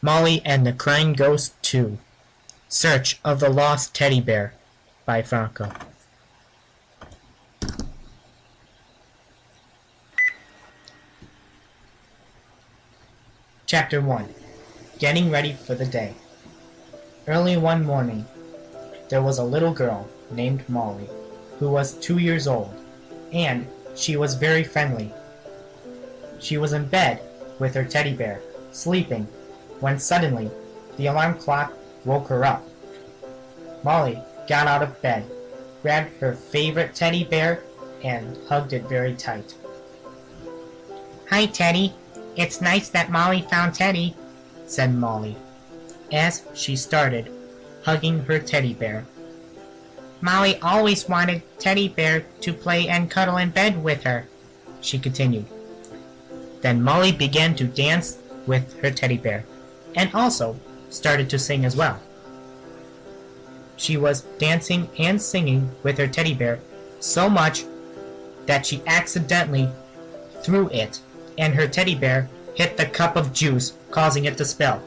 Molly and the Crying Ghost 2: Search of the Lost Teddy Bear by Franco. Chapter 1: Getting Ready for the Day. Early one morning, there was a little girl named Molly who was 2 years old, and she was very friendly. She was in bed with her teddy bear, sleeping, when suddenly the alarm clock woke her up. Molly got out of bed, grabbed her favorite teddy bear, and hugged it very tight. "Hi, Teddy. It's nice that Molly found Teddy," said Molly, as she started hugging her teddy bear. "Molly always wanted Teddy Bear to play and cuddle in bed with her," she continued. Then Molly began to dance with her teddy bear, and also started to sing as well. She was dancing and singing with her teddy bear so much that she accidentally threw it, and her teddy bear hit the cup of juice, causing it to spill.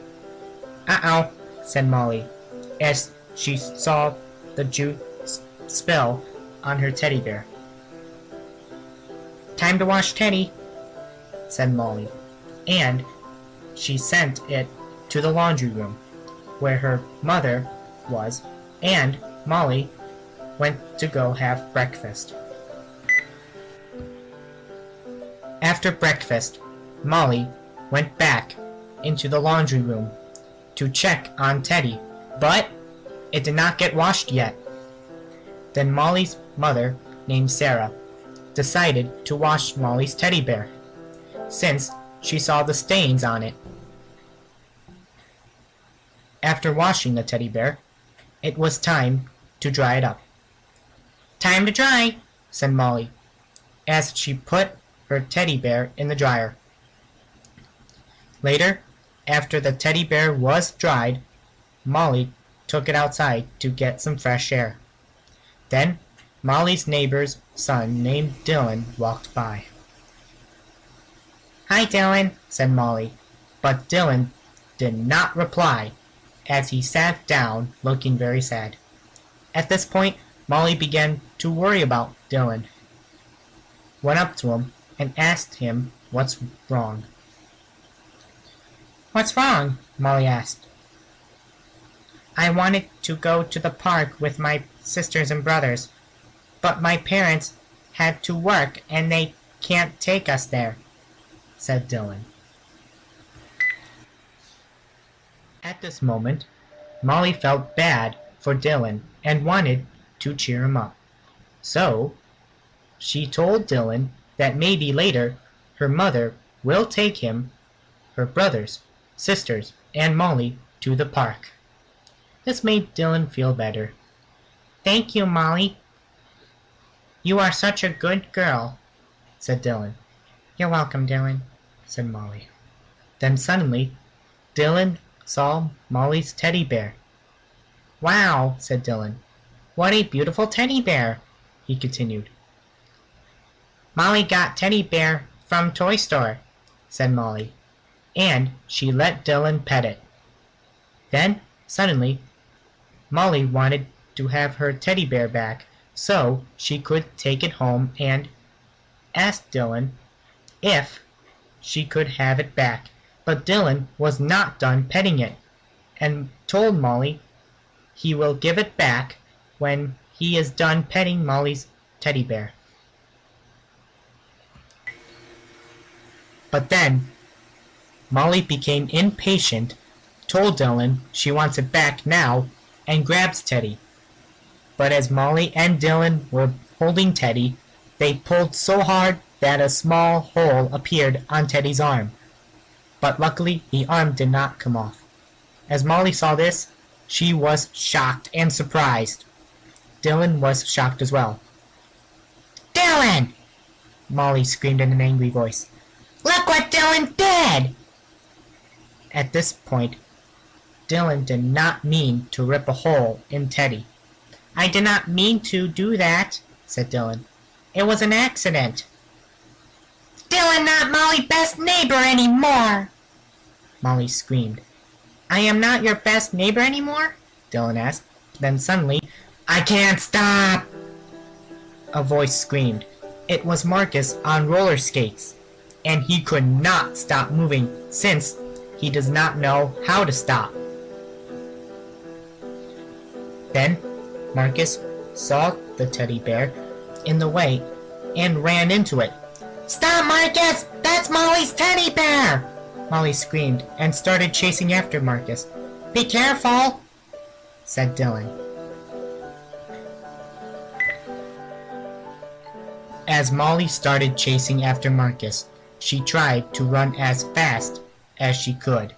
"Uh-oh," said Molly, as she saw the juice spill on her teddy bear. "Time to wash Teddy," said Molly, and she sent it to the laundry room, where her mother was, and Molly went to go have breakfast. After breakfast, Molly went back into the laundry room to check on Teddy, but it did not get washed yet. Then Molly's mother, named Sarah, decided to wash Molly's teddy bear, since she saw the stains on it. After washing the teddy bear, it was time to dry it up. "Time to dry," said Molly, as she put her teddy bear in the dryer. Later, after the teddy bear was dried, Molly took it outside to get some fresh air. Then Molly's neighbor's son named Dylan walked by. "Hi, Dylan," said Molly, but Dylan did not reply, as he sat down looking very sad. At this point, Molly began to worry about Dylan. Went up to him and asked him what's wrong. "What's wrong?" Molly asked. "I wanted to go to the park with my sisters and brothers, but my parents had to work and they can't take us there," said Dylan. At this moment, Molly felt bad for Dylan and wanted to cheer him up. So, she told Dylan that maybe later her mother will take him, her brothers, sisters, and Molly to the park. This made Dylan feel better. "Thank you, Molly. You are such a good girl," said Dylan. "You're welcome, Dylan," said Molly. Then suddenly, Dylan saw Molly's teddy bear. "Wow," said Dylan. "What a beautiful teddy bear," he continued. "Molly got teddy bear from toy store," said Molly, and she let Dylan pet it. Then, suddenly, Molly wanted to have her teddy bear back so she could take it home and asked Dylan if she could have it back, but Dylan was not done petting it and told Molly he will give it back when he is done petting Molly's teddy bear. But then Molly became impatient, told Dylan she wants it back now, and grabs Teddy. But as Molly and Dylan were holding Teddy, they pulled so hard that a small hole appeared on Teddy's arm. But luckily the arm did not come off. As Molly saw this, she was shocked and surprised. Dylan was shocked as well. "Dylan!" Molly screamed in an angry voice. "Look what Dylan did!" At this point, Dylan did not mean to rip a hole in Teddy. "I did not mean to do that," said Dylan. "It was an accident." "Dylan not Molly's best neighbor anymore!" Molly screamed. I am not your best neighbor anymore? Dylan asked. Then suddenly, I can't stop! A voice screamed. It was Marcus on roller skates, and he could not stop moving since he does not know how to stop. Then Marcus saw the teddy bear in the way and ran into it. Stop, Marcus! That's Molly's teddy bear! Molly screamed and started chasing after Marcus. Be careful, said Dylan. As Molly started chasing after Marcus, she tried to run as fast as she could.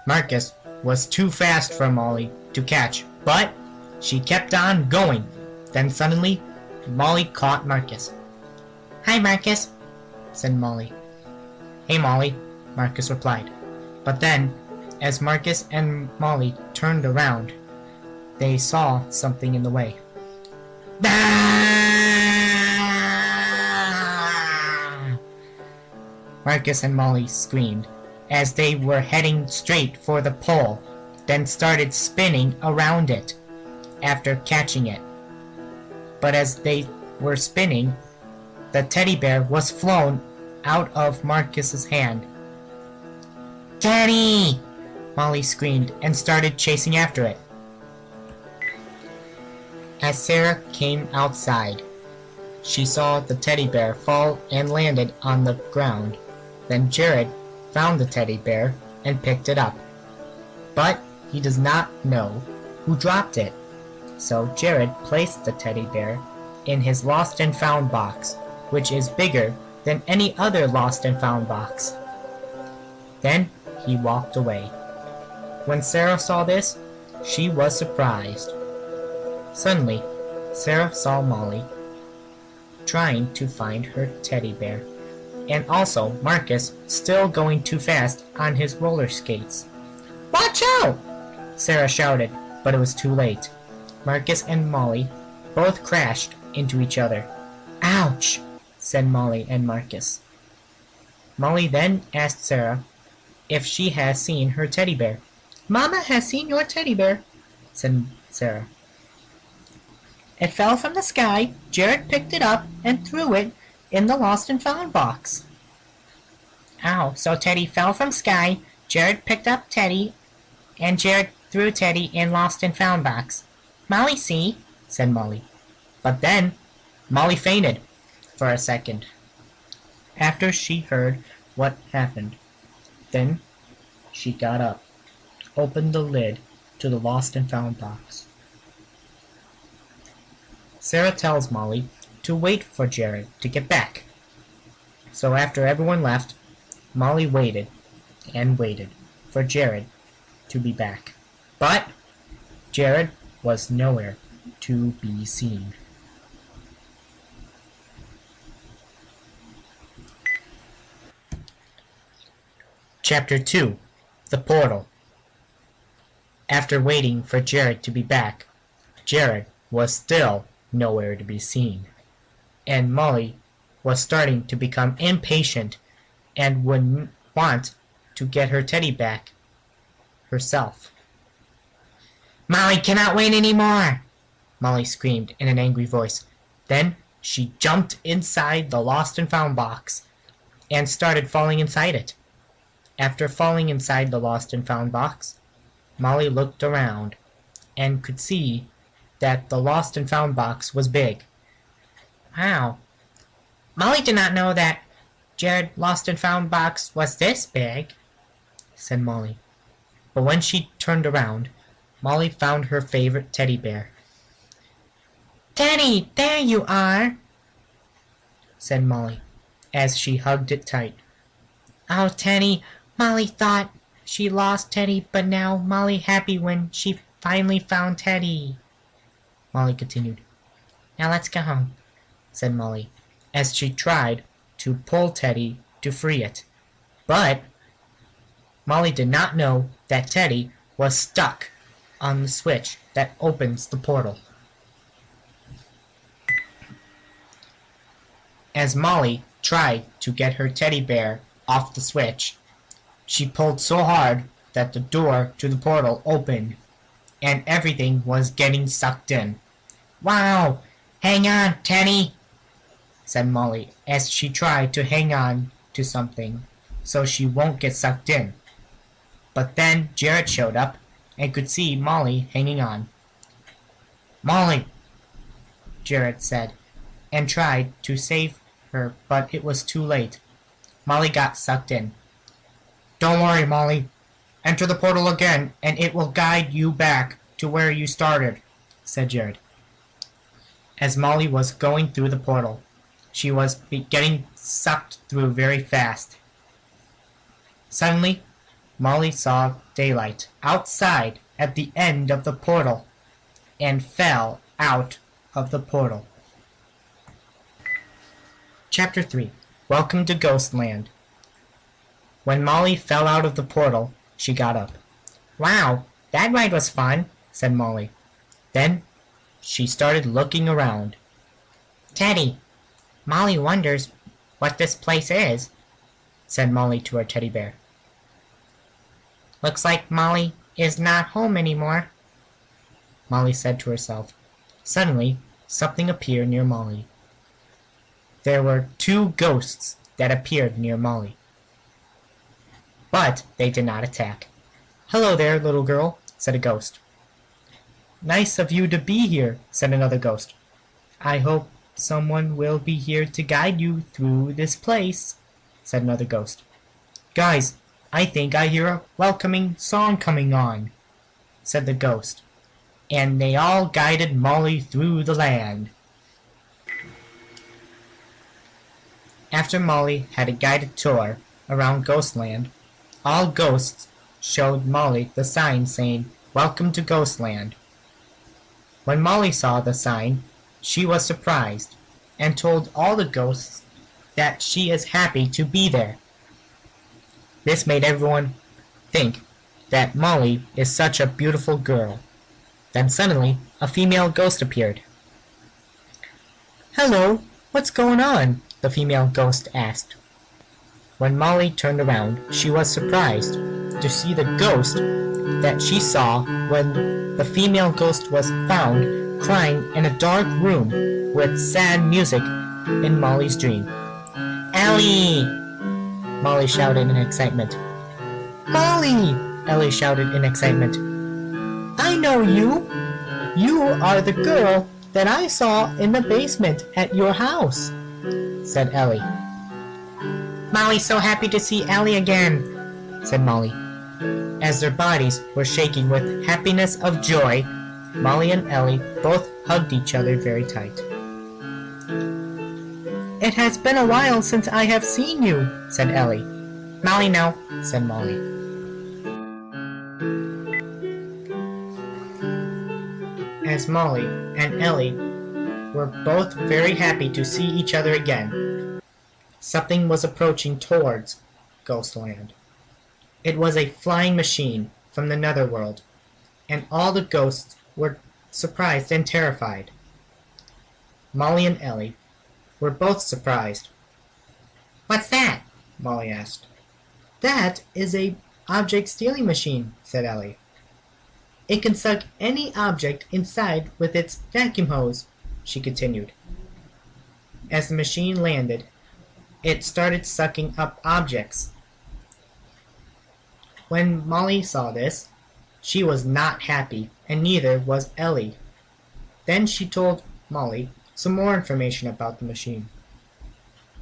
Marcus was too fast for Molly to catch, but she kept on going. Then suddenly, Molly caught Marcus. Hi, Marcus, said Molly. Hey, Molly, Marcus replied. But then, as Marcus and Molly turned around, they saw something in the way. Marcus and Molly screamed as they were heading straight for the pole, then started spinning around it after catching it. But as they were spinning, the teddy bear was flown out of Marcus's hand. Teddy! Molly screamed and started chasing after it. As Sarah came outside, she saw the teddy bear fall and landed on the ground. Then Jared found the teddy bear and picked it up. But he does not know who dropped it. So Jared placed the teddy bear in his lost and found box, which is bigger than any other lost and found box. Then he walked away. When Sarah saw this, she was surprised. Suddenly, Sarah saw Molly trying to find her teddy bear, and also Marcus still going too fast on his roller skates. Watch out! Sarah shouted, but it was too late. Marcus and Molly both crashed into each other. Ouch! Said Molly and Marcus. Molly then asked Sarah if she has seen her teddy bear. Mama has seen your teddy bear, said Sarah. It fell from the sky. Jared picked it up and threw it in the lost and found box. Ow, so Teddy fell from sky, Jared picked up Teddy, and Jared threw Teddy in lost and found box. Molly see, said Molly. But then Molly fainted for a second after she heard what happened. Then she got up, opened the lid to the lost and found box. Sarah tells Molly to wait for Jared to get back. So after everyone left, Molly waited and waited for Jared to be back. But Jared was nowhere to be seen. Chapter 2. The Portal. After waiting for Jared to be back, Jared was still nowhere to be seen, and Molly was starting to become impatient and would want to get her teddy back herself. Molly cannot wait anymore, Molly screamed in an angry voice. Then she jumped inside the lost and found box and started falling inside it. After falling inside the lost and found box, Molly looked around and could see that the lost and found box was big. Wow. Molly did not know that Jared lost and found box was this big, said Molly. But when she turned around, Molly found her favorite teddy bear. Teddy, there you are, said Molly, as she hugged it tight. Oh, Teddy, Molly thought she lost Teddy, but now Molly happy when she finally found Teddy, Molly continued. Now let's go home, said Molly, as she tried to pull Teddy to free it. But Molly did not know that Teddy was stuck on the switch that opens the portal. As Molly tried to get her teddy bear off the switch, she pulled so hard that the door to the portal opened, and everything was getting sucked in. "Wow! Hang on, Teddy!" said Molly as she tried to hang on to something so she won't get sucked in. But then Jared showed up and could see Molly hanging on. "Molly," Jared said, and tried to save her, but it was too late. Molly got sucked in. "Don't worry, Molly. Enter the portal again, and it will guide you back to where you started," said Jared. As Molly was going through the portal, she was getting sucked through very fast. Suddenly, Molly saw daylight outside at the end of the portal and fell out of the portal. Chapter 3. Welcome to Ghostland. When Molly fell out of the portal, she got up. "Wow, that ride was fun," said Molly. Then she started looking around. "Teddy, Molly wonders what this place is," said Molly to her teddy bear. "Looks like Molly is not home anymore," Molly said to herself. Suddenly, something appeared near Molly. There were two ghosts that appeared near Molly. But they did not attack. "Hello there, little girl," said a ghost. "Nice of you to be here," said another ghost. "I hope someone will be here to guide you through this place," said another ghost. "Guys, I think I hear a welcoming song coming on," said the ghost, and they all guided Molly through the land. After Molly had a guided tour around Ghostland, all ghosts showed Molly the sign saying, "Welcome to Ghostland." When Molly saw the sign, she was surprised and told all the ghosts that she is happy to be there. This made everyone think that Molly is such a beautiful girl. Then suddenly, a female ghost appeared. "Hello, what's going on?" the female ghost asked. When Molly turned around, she was surprised to see the ghost that she saw when the female ghost was found crying in a dark room with sad music in Molly's dream. "Ellie!" Molly shouted in excitement. "Molly!" Ellie shouted in excitement. "I know you! You are the girl that I saw in the basement at your house," said Ellie. "Molly's so happy to see Ellie again," said Molly. As their bodies were shaking with happiness of joy, Molly and Ellie both hugged each other very tight. "It has been a while since I have seen you," said Ellie. "Molly, no," said Molly. As Molly and Ellie were both very happy to see each other again, something was approaching towards Ghostland. It was a flying machine from the Netherworld, and all the ghosts were surprised and terrified. Molly and Ellie were both surprised. "What's that?" Molly asked. "That is a object stealing machine," said Ellie. "It can suck any object inside with its vacuum hose," she continued. As the machine landed, it started sucking up objects. When Molly saw this, she was not happy, and neither was Ellie. Then she told Molly some more information about the machine.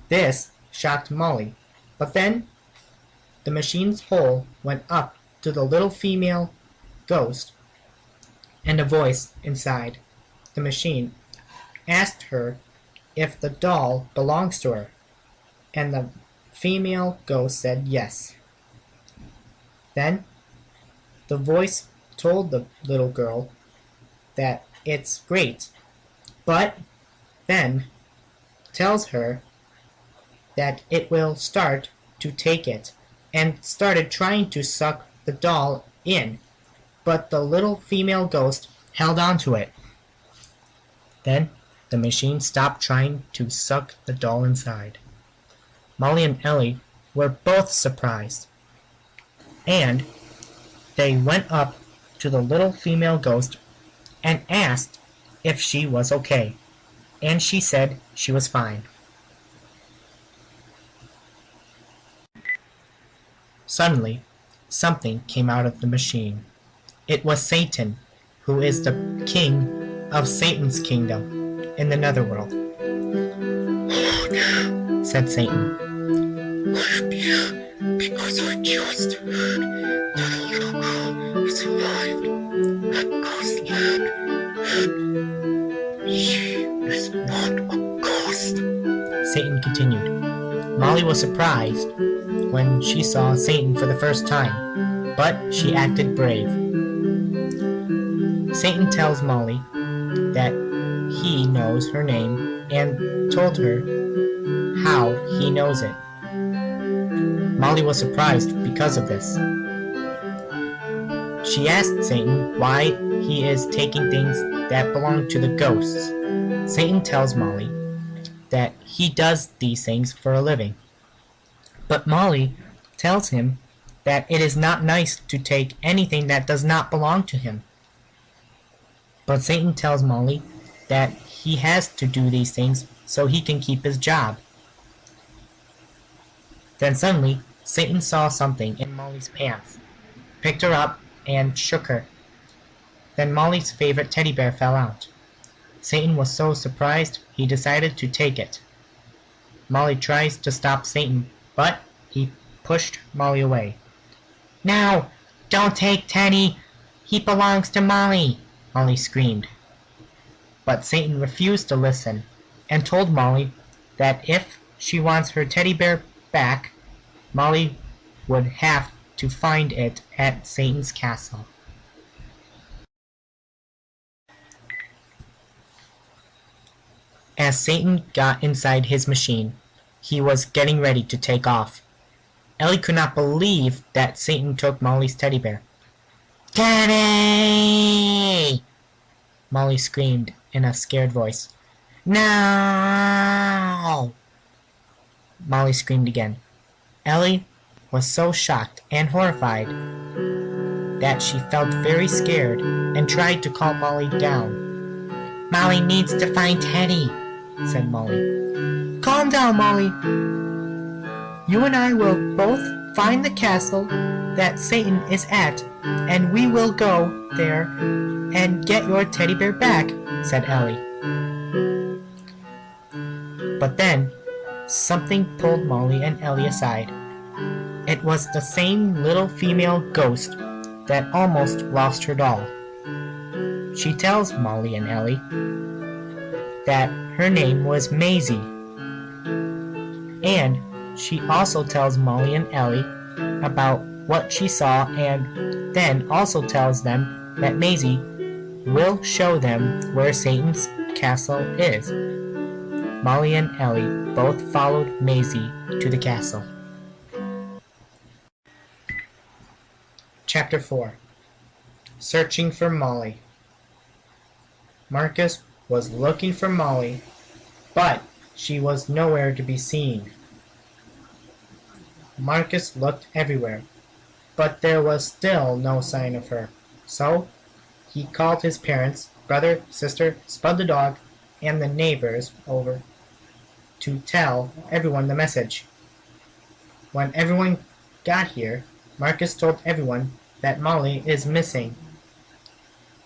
This shocked Molly, but then the machine's hole went up to the little female ghost, and a voice inside the machine asked her if the doll belongs to her, and the female ghost said yes. Then the voice told the little girl that it's great, but then tells her that it will start to take it, and started trying to suck the doll in, but the little female ghost held on to it. Then the machine stopped trying to suck the doll inside. Molly and Ellie were both surprised, and they went up to the little female ghost and asked if she was okay, and she said she was fine. Suddenly, something came out of the machine. It was Satan, who is the king of Satan's kingdom in the netherworld. Said Satan. Because I just heard that a little girl has arrived at Ghostland. She is not a ghost. Satan continued. Molly was surprised when she saw Satan for the first time, but she acted brave. Satan tells Molly that he knows her name and told her how he knows it. Molly was surprised because of this. She asked Satan why he is taking things that belong to the ghosts. Satan tells Molly that he does these things for a living. But Molly tells him that it is not nice to take anything that does not belong to him. But Satan tells Molly that he has to do these things so he can keep his job. Then suddenly, Satan saw something in Molly's pants, picked her up, and shook her. Then Molly's favorite teddy bear fell out. Satan was so surprised he decided to take it. Molly tries to stop Satan, but he pushed Molly away. "No, don't take Teddy! He belongs to Molly!" Molly screamed. But Satan refused to listen and told Molly that if she wants her teddy bear back, Molly would have to find it at Satan's castle. As Satan got inside his machine, he was getting ready to take off. Ellie could not believe that Satan took Molly's teddy bear. "Teddy!" Molly screamed in a scared voice. "No!" Molly screamed again. Ellie was so shocked and horrified that she felt very scared and tried to calm Molly down. "Molly needs to find Teddy," said Molly. "Calm down, Molly. You and I will both find the castle that Satan is at, and we will go there and get your teddy bear back," said Ellie. But then, something pulled Molly and Ellie aside. It was the same little female ghost that almost lost her doll. She tells Molly and Ellie that her name was Maisie. And she also tells Molly and Ellie about what she saw and then also tells them that Maisie will show them where Satan's castle is. Molly and Ellie both followed Maisie to the castle. Chapter 4. Searching for Molly. Marcus was looking for Molly, but she was nowhere to be seen. Marcus looked everywhere, but there was still no sign of her. So he called his parents, brother, sister, Spud the dog, and the neighbors over to tell everyone the message. When everyone got here, Marcus told everyone that Molly is missing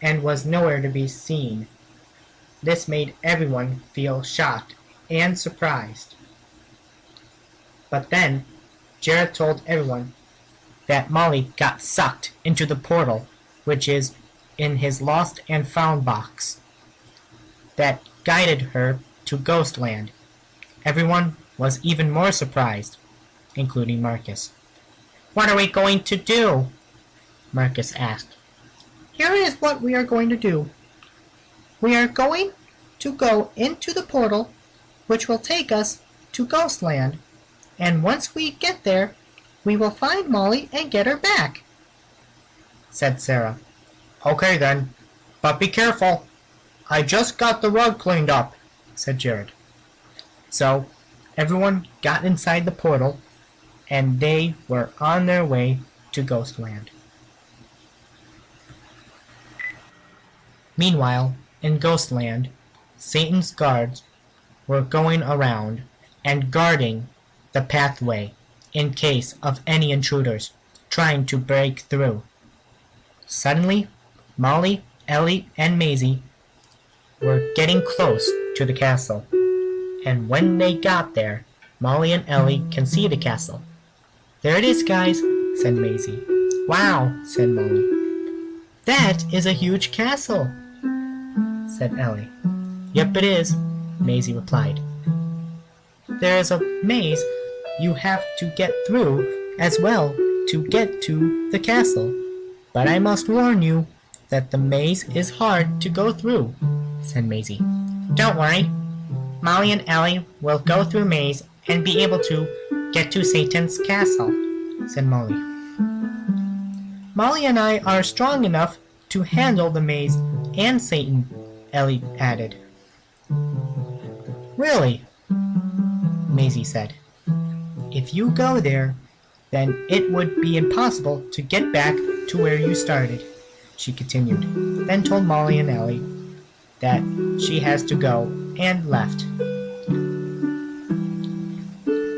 and was nowhere to be seen. This made everyone feel shocked and surprised. But then Jared told everyone that Molly got sucked into the portal, which is in his lost and found box, that guided her to Ghostland. Everyone was even more surprised, including Marcus. "What are we going to do?" Marcus asked. "Here is what we are going to do. We are going to go into the portal, which will take us to Ghostland, and once we get there, we will find Molly and get her back," said Sarah. "Okay then, but be careful. I just got the rug cleaned up," said Jared. So everyone got inside the portal, and they were on their way to Ghostland. Meanwhile, in Ghostland, Satan's guards were going around and guarding the pathway in case of any intruders trying to break through. Suddenly, Molly, Ellie, and Maisie were getting close to the castle, and when they got there, Molly and Ellie can see the castle. "There it is, guys," said Maisie. "Wow," said Molly. "That is a huge castle," said Ellie. "Yep, it is," Maisie replied. "There is a maze you have to get through as well to get to the castle. But I must warn you that the maze is hard to go through," said Maisie. "Don't worry. Molly and Ellie will go through maze and be able to get to Satan's castle," said Molly. "Molly and I are strong enough to handle the maze and Satan," Ellie added. "Really?" Maisie said. "If you go there, then it would be impossible to get back to where you started," she continued, then told Molly and Ellie that she has to go and left.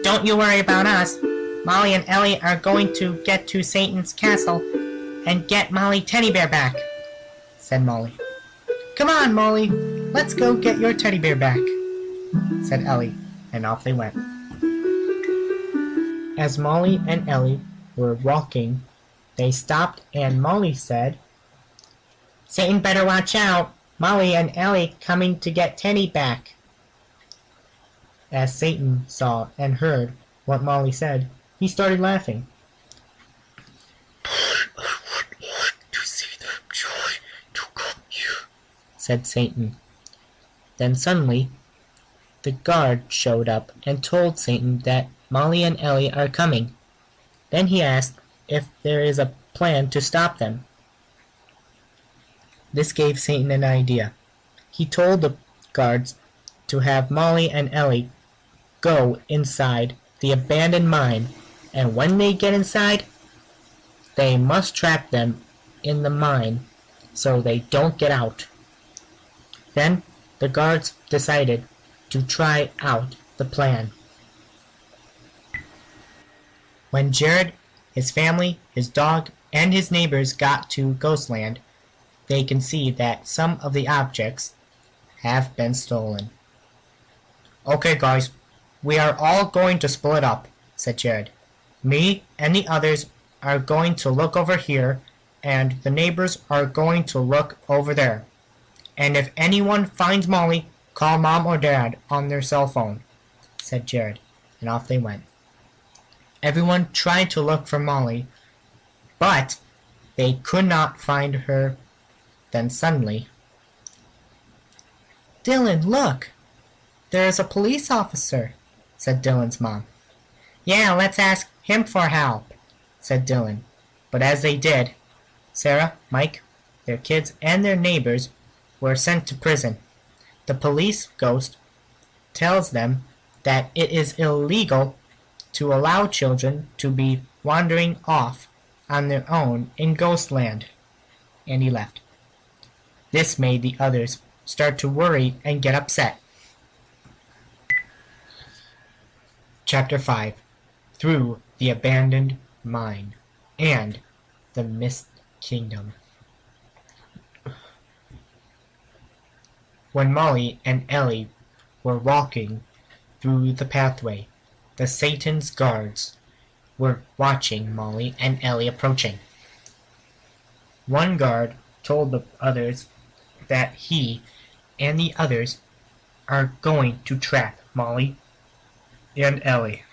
"Don't you worry about us. Molly and Ellie are going to get to Satan's castle and get Molly Teddy Bear back," said Molly. "Come on, Molly, let's go get your teddy bear back," said Ellie, and off they went. As Molly and Ellie were walking, they stopped and Molly said, "Satan better watch out. Molly and Ellie coming to get Teddy back." As Satan saw and heard what Molly said, he started laughing. "I would like to see them try to come here," said Satan. Then suddenly, the guard showed up and told Satan that Molly and Ellie are coming. Then he asked if there is a plan to stop them. This gave Satan an idea. He told the guards to have Molly and Ellie go inside the abandoned mine, and when they get inside, they must trap them in the mine so they don't get out. Then the guards decided to try out the plan. When Jared, his family, his dog, and his neighbors got to Ghostland, they can see that some of the objects have been stolen. "Okay, guys, we are all going to split up," said Jared. "Me and the others are going to look over here, and the neighbors are going to look over there. And if anyone finds Molly, call Mom or Dad on their cell phone," said Jared, and off they went. Everyone tried to look for Molly, but they could not find her. Then suddenly, "Dylan, look! There is a police officer," said Dylan's mom. "Yeah, let's ask him for help," said Dylan. But as they did, Sarah, Mike, their kids, and their neighbors were sent to prison. The police ghost tells them that it is illegal to allow children to be wandering off on their own in Ghostland, and he left. This made the others start to worry and get upset. Chapter 5. Through the Abandoned Mine and the Mist Kingdom. When Molly and Ellie were walking through the pathway, the Satan's guards were watching Molly and Ellie approaching. One guard told the others that he and the others are going to trap Molly and Ellie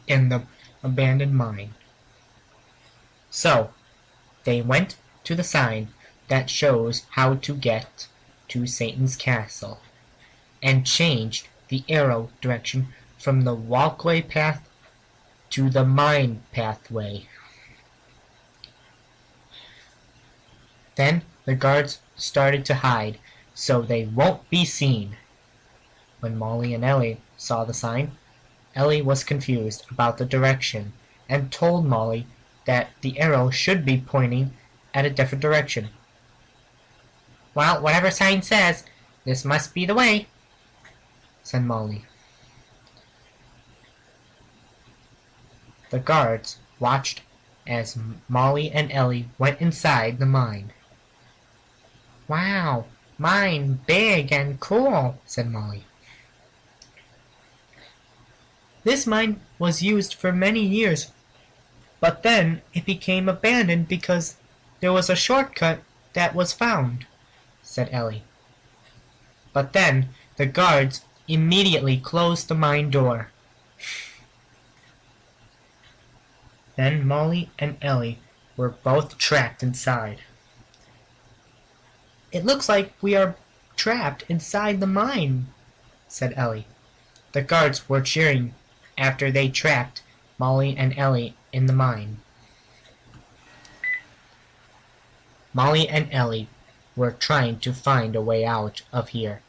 in the abandoned mine. So they went to the sign that shows how to get to Satan's castle and changed the arrow direction from the walkway path to the mine pathway. Then the guards started to hide so they won't be seen. When Molly and Ellie saw the sign, Ellie was confused about the direction and told Molly that the arrow should be pointing at a different direction. Well, whatever sign says, this must be the way, said Molly. The guards watched as Molly and Ellie went inside the mine. Wow, mine big and cool, said Molly. This mine was used for many years, but then it became abandoned because there was a shortcut that was found, said Ellie. But then the guards immediately closed the mine door. Then Molly and Ellie were both trapped inside. It looks like we are trapped inside the mine, said Ellie. The guards were cheering after they trapped Molly and Ellie in the mine. Molly and Ellie were trying to find a way out of here,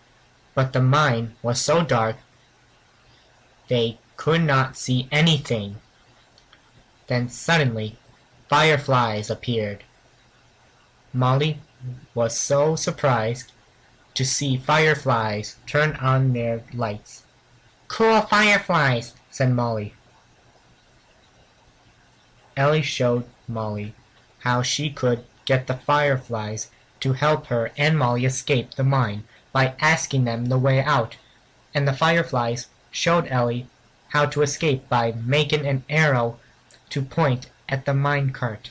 but the mine was so dark they could not see anything. Then suddenly, fireflies appeared. Molly was so surprised to see fireflies turn on their lights. Cool fireflies, said Molly. Ellie showed Molly how she could get the fireflies to help her and Molly escape the mine by asking them the way out, and the fireflies showed Ellie how to escape by making an arrow to point at the minecart.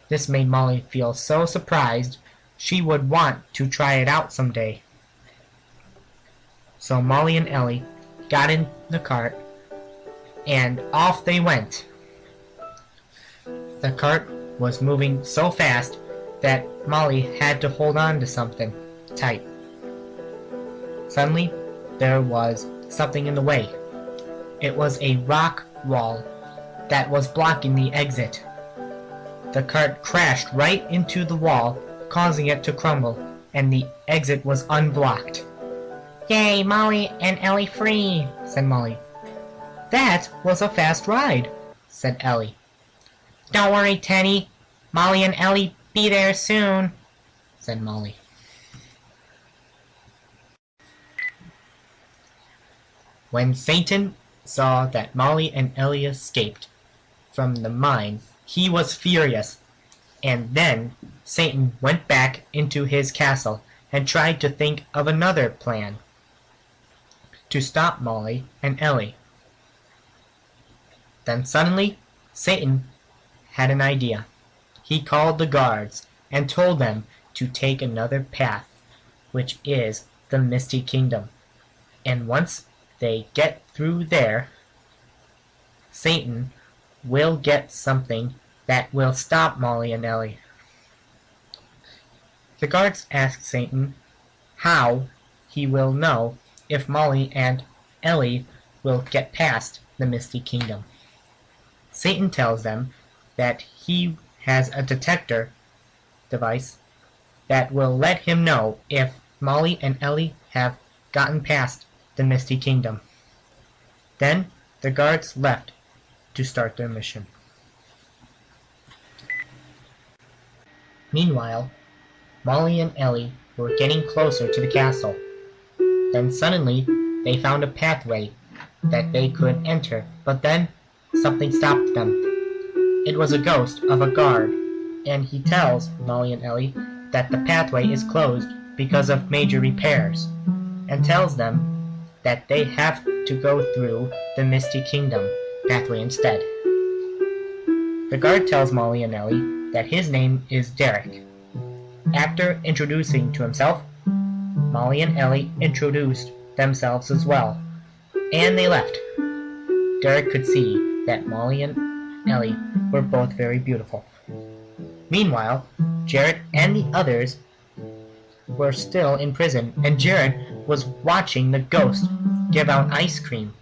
This made Molly feel so surprised she would want to try it out someday. So Molly and Ellie got in the cart and off they went. The cart was moving so fast that Molly had to hold on to something tight. Suddenly, there was something in the way. It was a rock wall that was blocking the exit. The cart crashed right into the wall, causing it to crumble, and the exit was unblocked. Yay, Molly and Ellie free, said Molly. That was a fast ride, said Ellie. Don't worry, Teddy. Molly and Ellie be there soon, said Molly. When Satan saw that Molly and Ellie escaped from the mine, he was furious, and then Satan went back into his castle and tried to think of another plan to stop Molly and Ellie. Then suddenly, Satan had an idea. He called the guards and told them to take another path, which is the Misty Kingdom. And once they get through there, Satan will get something that will stop Molly and Ellie. The guards asked Satan how he will know if Molly and Ellie will get past the Misty Kingdom. Satan tells them that he has a detector device that will let him know if Molly and Ellie have gotten past the Misty Kingdom. Then the guards left to start their mission. Meanwhile, Molly and Ellie were getting closer to the castle. Then suddenly they found a pathway that they could enter, but then something stopped them. It was a ghost of a guard, and he tells Molly and Ellie that the pathway is closed because of major repairs, and tells them that they have to go through the Misty Kingdom pathway instead. The guard tells Molly and Ellie that his name is Derek. After introducing to himself, Molly and Ellie introduced themselves as well, and they left. Derek could see that Molly and Ellie were both very beautiful. Meanwhile, Jared and the others were still in prison, and Jared was watching the ghost give out ice cream.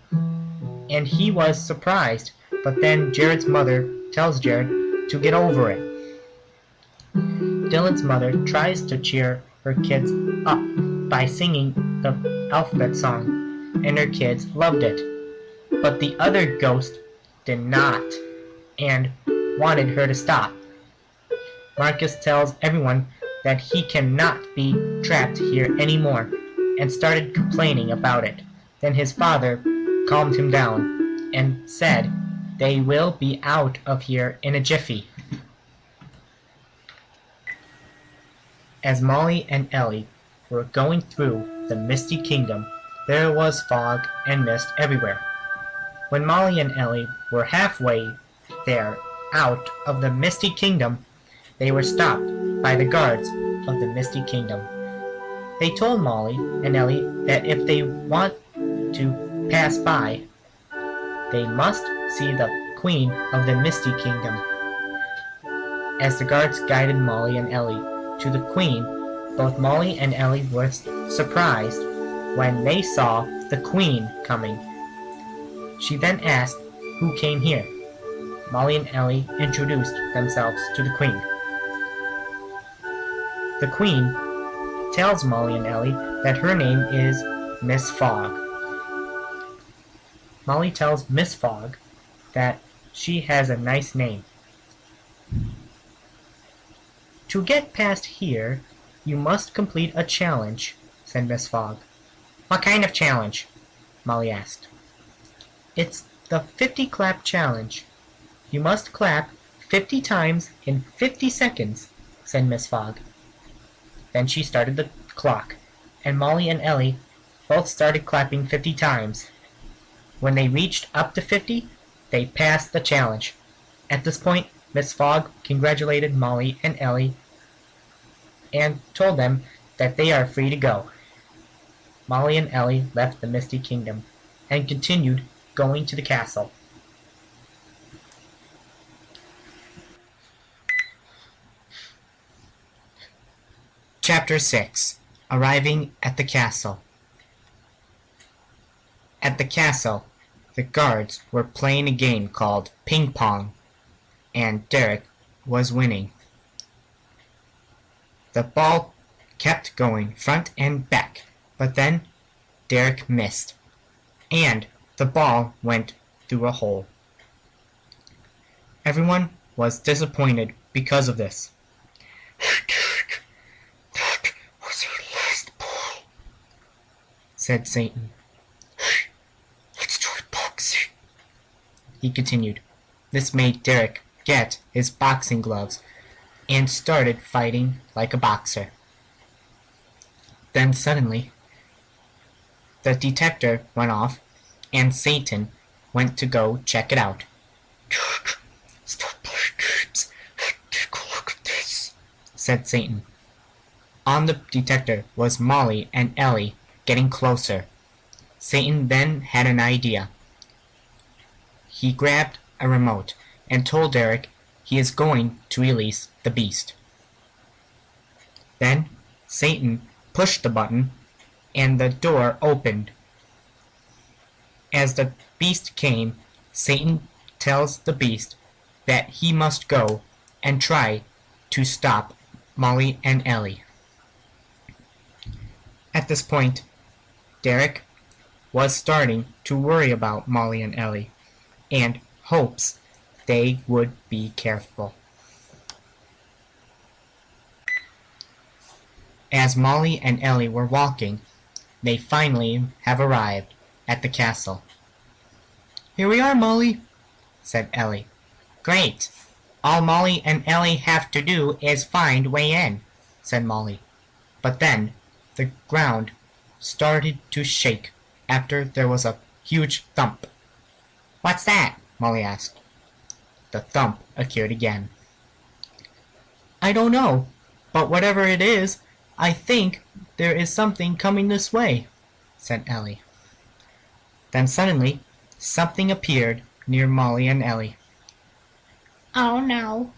And he was surprised, but then Jared's mother tells Jared to get over it. Dylan's mother tries to cheer her kids up by singing the alphabet song, and her kids loved it. But the other ghost did not, and wanted her to stop. Marcus tells everyone that he cannot be trapped here anymore and started complaining about it. Then his father calmed him down and said they will be out of here in a jiffy. As Molly and Ellie were going through the Misty Kingdom, there was fog and mist everywhere. When Molly and Ellie were halfway there out of the Misty Kingdom, they were stopped by the guards of the Misty Kingdom. They told Molly and Ellie that if they want to pass by, they must see the Queen of the Misty Kingdom. As the guards guided Molly and Ellie to the Queen, both Molly and Ellie were surprised when they saw the Queen coming. She then asked who came here. Molly and Ellie introduced themselves to the Queen. The Queen tells Molly and Ellie that her name is Miss Fogg. Molly tells Miss Fogg that she has a nice name. To get past here, you must complete a challenge, said Miss Fogg. What kind of challenge? Molly asked. It's the 50 clap challenge. You must clap 50 times in 50 seconds, said Miss Fogg. Then she started the clock, and Molly and Ellie both started clapping 50 times. When they reached up to 50, they passed the challenge. At this point, Miss Fogg congratulated Molly and Ellie and told them that they are free to go. Molly and Ellie left the Misty Kingdom and continued going to the castle. Chapter 6. Arriving at the castle. At the castle, the guards were playing a game called ping pong, and Derek was winning. The ball kept going front and back, but then Derek missed, and the ball went through a hole. Everyone was disappointed because of this. That was our last ball, said Satan. let's try boxing. He continued. This made Derek get his boxing gloves and started fighting like a boxer. Then suddenly, the detector went off and Satan went to go check it out. Derek, stop playing games and take a look at this, said Satan. On the detector was Molly and Ellie getting closer. Satan then had an idea. He grabbed a remote and told Derek he is going to release the beast. Then Satan pushed the button and the door opened. As the beast came, Satan tells the beast that he must go and try to stop Molly and Ellie. At this point, Derek was starting to worry about Molly and Ellie and hopes they would be careful. As Molly and Ellie were walking, they finally have arrived at the castle. Here we are, Molly, said Ellie. Great! All Molly and Ellie have to do is find way in, said Molly. But then the ground started to shake after there was a huge thump. What's that? Molly asked. The thump occurred again. I don't know, but whatever it is, I think there is something coming this way, said Ellie. Then suddenly, something appeared near Molly and Ellie. Oh no,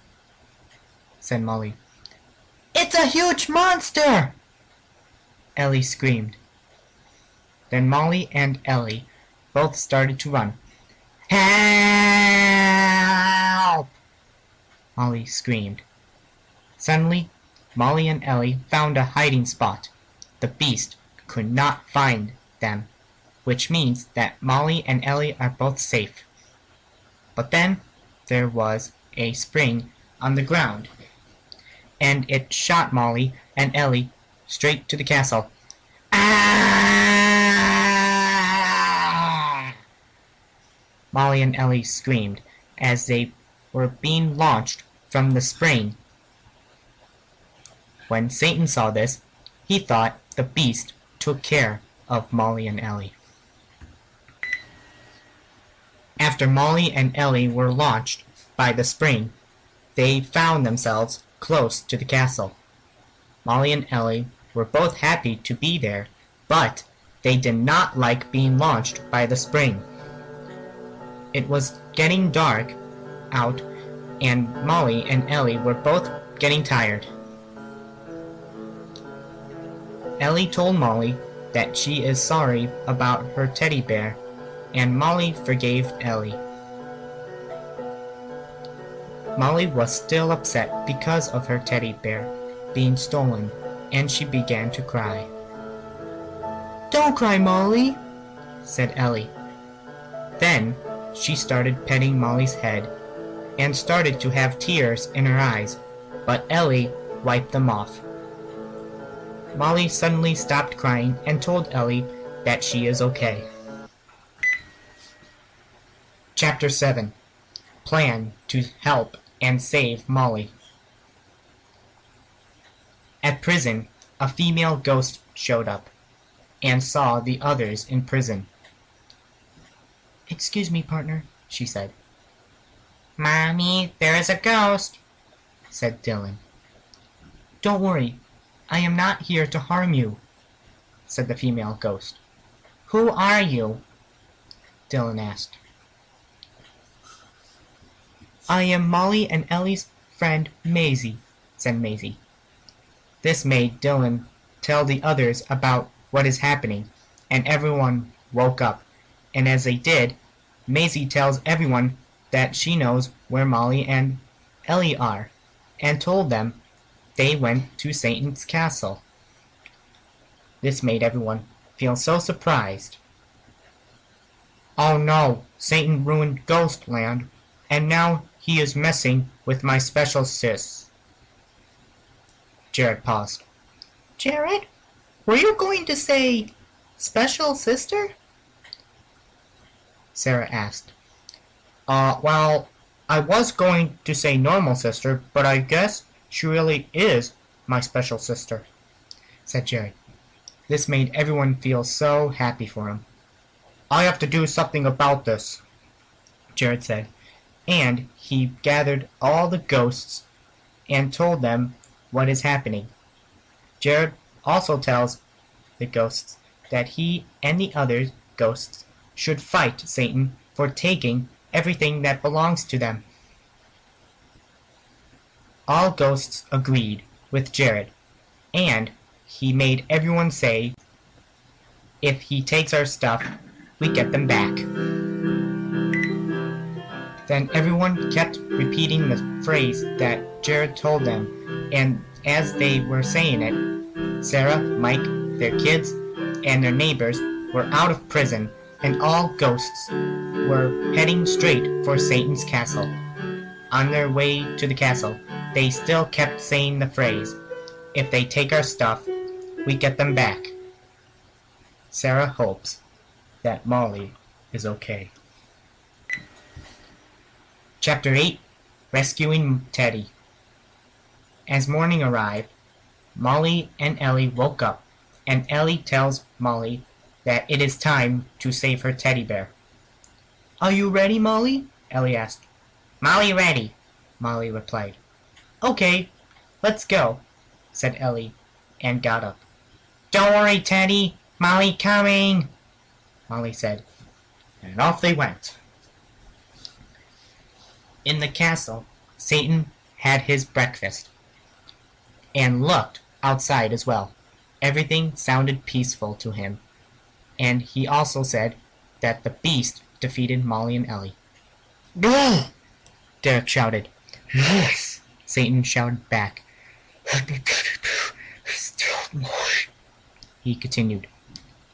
said Molly. It's a huge monster! Ellie screamed. Then Molly and Ellie both started to run. Help! Molly screamed. Suddenly, Molly and Ellie found a hiding spot. The beast could not find them, which means that Molly and Ellie are both safe. But then there was a spring on the ground, and it shot Molly and Ellie straight to the castle. Ah! Molly and Ellie screamed as they were being launched from the spring. When Satan saw this, he thought the beast took care of Molly and Ellie. After Molly and Ellie were launched by the spring, they found themselves close to the castle. Molly and Ellie were both happy to be there, but they did not like being launched by the spring. It was getting dark out, and Molly and Ellie were both getting tired. Ellie told Molly that she is sorry about her teddy bear, and Molly forgave Ellie. Molly was still upset because of her teddy bear being stolen, and she began to cry. "Don't cry, Molly," said Ellie. Then she started petting Molly's head and started to have tears in her eyes, but Ellie wiped them off. Molly suddenly stopped crying and told Ellie that she is okay. Chapter 7. Plan to help and save Molly. At prison, a female ghost showed up and saw the others in prison. "Excuse me, partner," she said. "Mommy, there is a ghost," said Dylan. "Don't worry, I am not here to harm you," said the female ghost. "Who are you?" Dylan asked. "I am Molly and Ellie's friend Maisie," said Maisie. This made Dylan tell the others about what is happening, and everyone woke up, and as they did, Maisie tells everyone that she knows where Molly and Ellie are, and told them they went to Satan's castle. This made everyone feel so surprised. "Oh no, Satan ruined Ghostland, and now he is messing with my special sis." Jared paused. "Jared, were you going to say special sister?" Sarah asked. Well, I was going to say normal sister, but I guess she really is my special sister," said Jared. This made everyone feel so happy for him. "I have to do something about this," Jared said, and he gathered all the ghosts and told them what is happening. Jared also tells the ghosts that he and the other ghosts should fight Satan for taking everything that belongs to them. All ghosts agreed with Jared, and he made everyone say, "If he takes our stuff, we get them back." Then everyone kept repeating the phrase that Jared told them, and as they were saying it, Sarah, Mike, their kids, and their neighbors were out of prison, and all ghosts were heading straight for Satan's castle. On their way to the castle, they still kept saying the phrase, "If they take our stuff, we get them back." Sarah hopes that Molly is okay. Chapter 8. Rescuing Teddy. As morning arrived, Molly and Ellie woke up, and Ellie tells Molly that it is time to save her teddy bear. "Are you ready, Molly?" Ellie asked. "Molly ready," Molly replied. "Okay, let's go," said Ellie, and got up. "Don't worry, Teddy, Molly coming," Molly said, and off they went. In the castle, Satan had his breakfast, and looked outside as well. Everything sounded peaceful to him, and he also said that the beast defeated Molly and Ellie. "No!" Derek shouted. "Yes!" Satan shouted back. "And the teddy bear is still mine," he continued.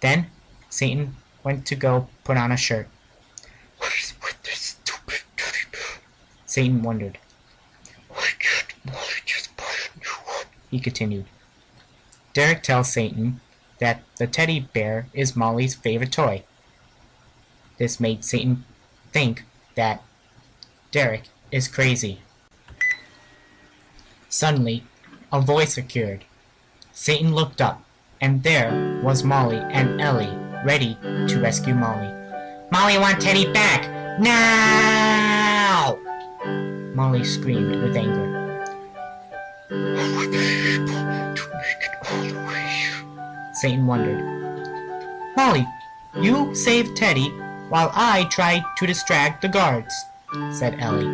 Then Satan went to go put on a shirt. "What is with this stupid teddy bear?" Satan wondered. "Why can't Molly just buy a new he continued. Derek tells Satan that the teddy bear is Molly's favorite toy. This made Satan think that Derek is crazy. Suddenly, a voice occurred. Satan looked up, and there was Molly and Ellie, ready to rescue Molly. "Molly want Teddy back! Now!" Molly screamed with anger. How were they able to make it all the way here? Satan wondered. "Molly, you saved Teddy while I tried to distract the guards," said Ellie.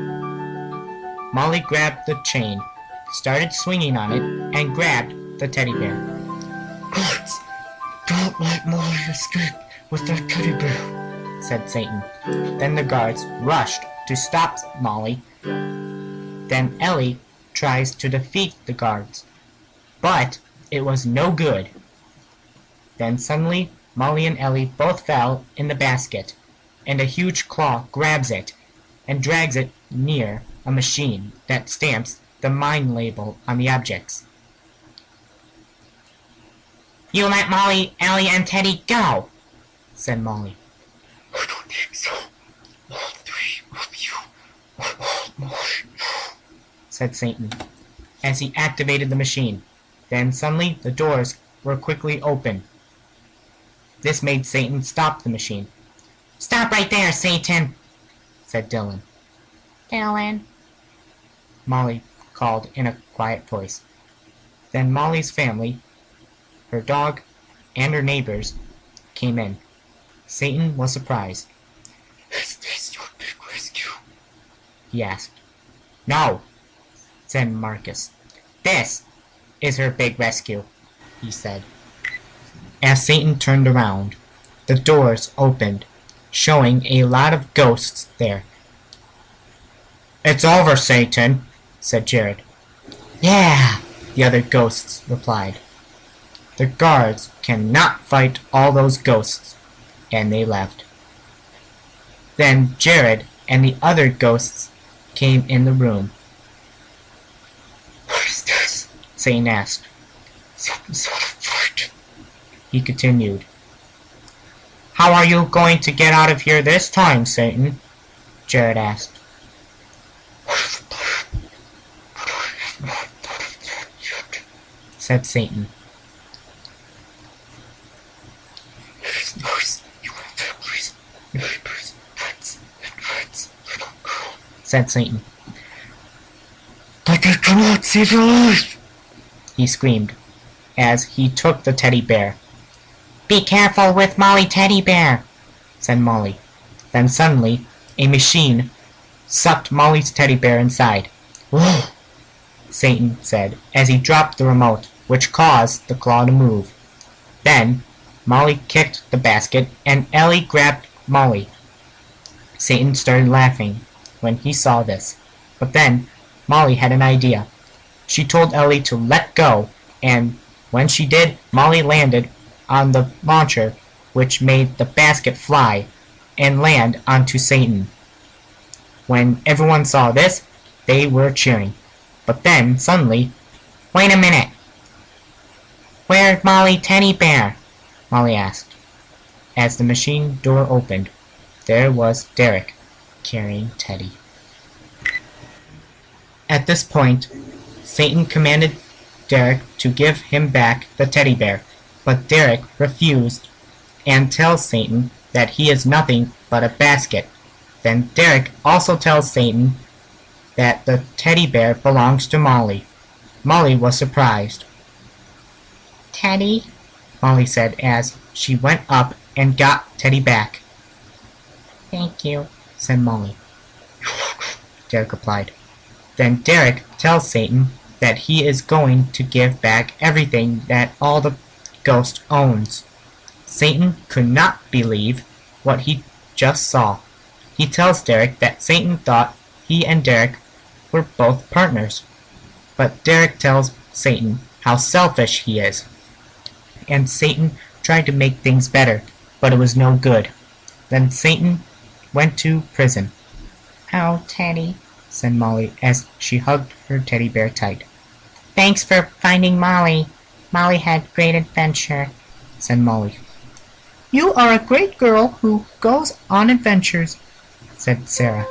Molly grabbed the chain, started swinging on it, and grabbed the teddy bear. Guards, don't let Molly escape with that teddy bear, said Satan. Then the guards rushed to stop Molly. Then Ellie tries to defeat the guards, but it was no good. Then suddenly Molly and Ellie both fell in the basket, and a huge claw grabs it and drags it near a machine that stamps the mine label on the objects. "You let Molly, Ellie, and Teddy go," said Molly. I don't think so. All three of you are all mine now, said Satan, as he activated the machine. Then suddenly the doors were quickly opened. This made Satan stop the machine. "Stop right there, Satan," said Dylan. "Dylan," Molly called in a quiet voice. Then Molly's family, her dog, and her neighbors came in. Satan was surprised. Is this your big rescue? He asked. "No," said Marcus. "This is her big rescue," he said. As Satan turned around, the doors opened, showing a lot of ghosts there. "It's over, Satan," said Jared. "Yeah," the other ghosts replied. "The guards cannot fight all those ghosts," and they left. Then Jared and the other ghosts came in the room. What is this? Satan asked. Some sort of fight. He continued. "How are you going to get out of here this time, Satan?" Jared asked. I have a plan, but I have not thought of that yet, said Satan. It is nice you have families, neighbors, pets, and friends, little girl, said Satan. But they cannot save your life, he screamed, as he took the teddy bear. "Be careful with Molly Teddy Bear," said Molly. Then suddenly, a machine sucked Molly's teddy bear inside. Whoa, Satan said, as he dropped the remote, which caused the claw to move. Then, Molly kicked the basket, and Ellie grabbed Molly. Satan started laughing when he saw this, but then Molly had an idea. She told Ellie to let go, and when she did, Molly landed on the launcher, which made the basket fly and land onto Satan. When everyone saw this, they were cheering. But then, suddenly, "Wait a minute! Where's Molly Teddy Bear?" Molly asked. As the machine door opened, there was Derek carrying Teddy. At this point, Satan commanded Derek to give him back the teddy bear, but Derek refused and tells Satan that he is nothing but a basket. Then Derek also tells Satan that the teddy bear belongs to Molly. Molly was surprised. "Teddy?" Molly said as she went up and got Teddy back. "Thank you," said Molly. Derek replied. Then Derek tells Satan that he is going to give back everything that all the ghost owns. Satan could not believe what he just saw. He tells Derek that Satan thought he and Derek were both partners. But Derek tells Satan how selfish he is. And Satan tried to make things better, but it was no good. Then Satan went to prison. "Oh, Teddy," said Molly as she hugged her teddy bear tight. Thanks for finding Molly. Molly had great adventure, said Molly. You are a great girl who goes on adventures, said Sarah.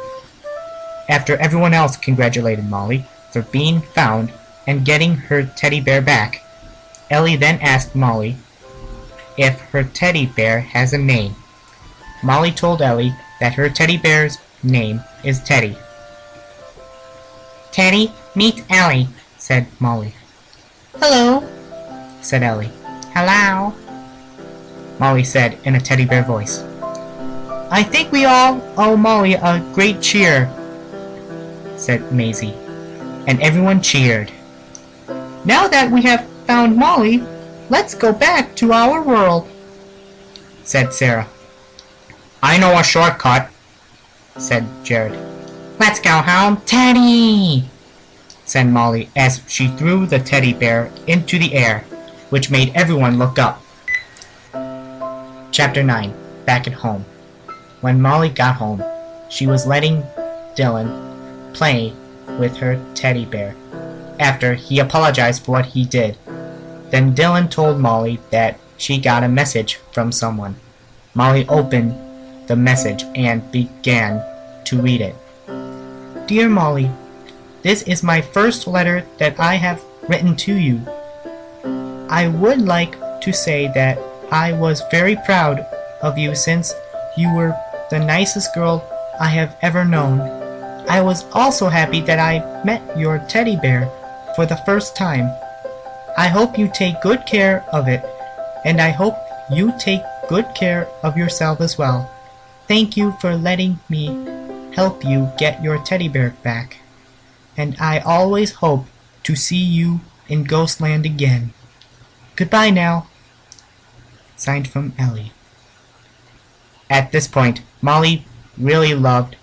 After everyone else congratulated Molly for being found and getting her teddy bear back, Ellie then asked Molly if her teddy bear has a name. Molly told Ellie that her teddy bear's name is Teddy. Teddy, meet Ellie, said Molly. Hello, said Ellie. Hello, Molly said in a teddy bear voice. I think we all owe Molly a great cheer, said Maisie, and everyone cheered. Now that we have found Molly, let's go back to our world, said Sarah. I know a shortcut, said Jared. Let's go home, Teddy, said Molly as she threw the teddy bear into the air, which made everyone look up. Chapter 9. Back at Home. When Molly got home, she was letting Dylan play with her teddy bear after he apologized for what he did. Then Dylan told Molly that she got a message from someone. Molly opened the message and began to read it. Dear Molly, this is my first letter that I have written to you. I would like to say that I was very proud of you since you were the nicest girl I have ever known. I was also happy that I met your teddy bear for the first time. I hope you take good care of it, and I hope you take good care of yourself as well. Thank you for letting me help you get your teddy bear back, and I always hope to see you in Ghostland again. Goodbye now. Signed from Ellie. At this point, Molly really loved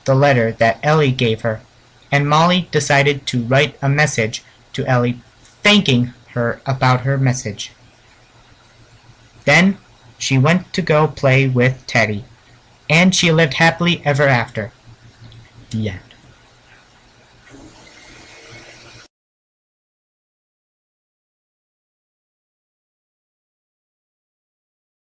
the letter that Ellie gave her, and Molly decided to write a message to Ellie thanking her about her message. Then she went to go play with Teddy, and she lived happily ever after. The end.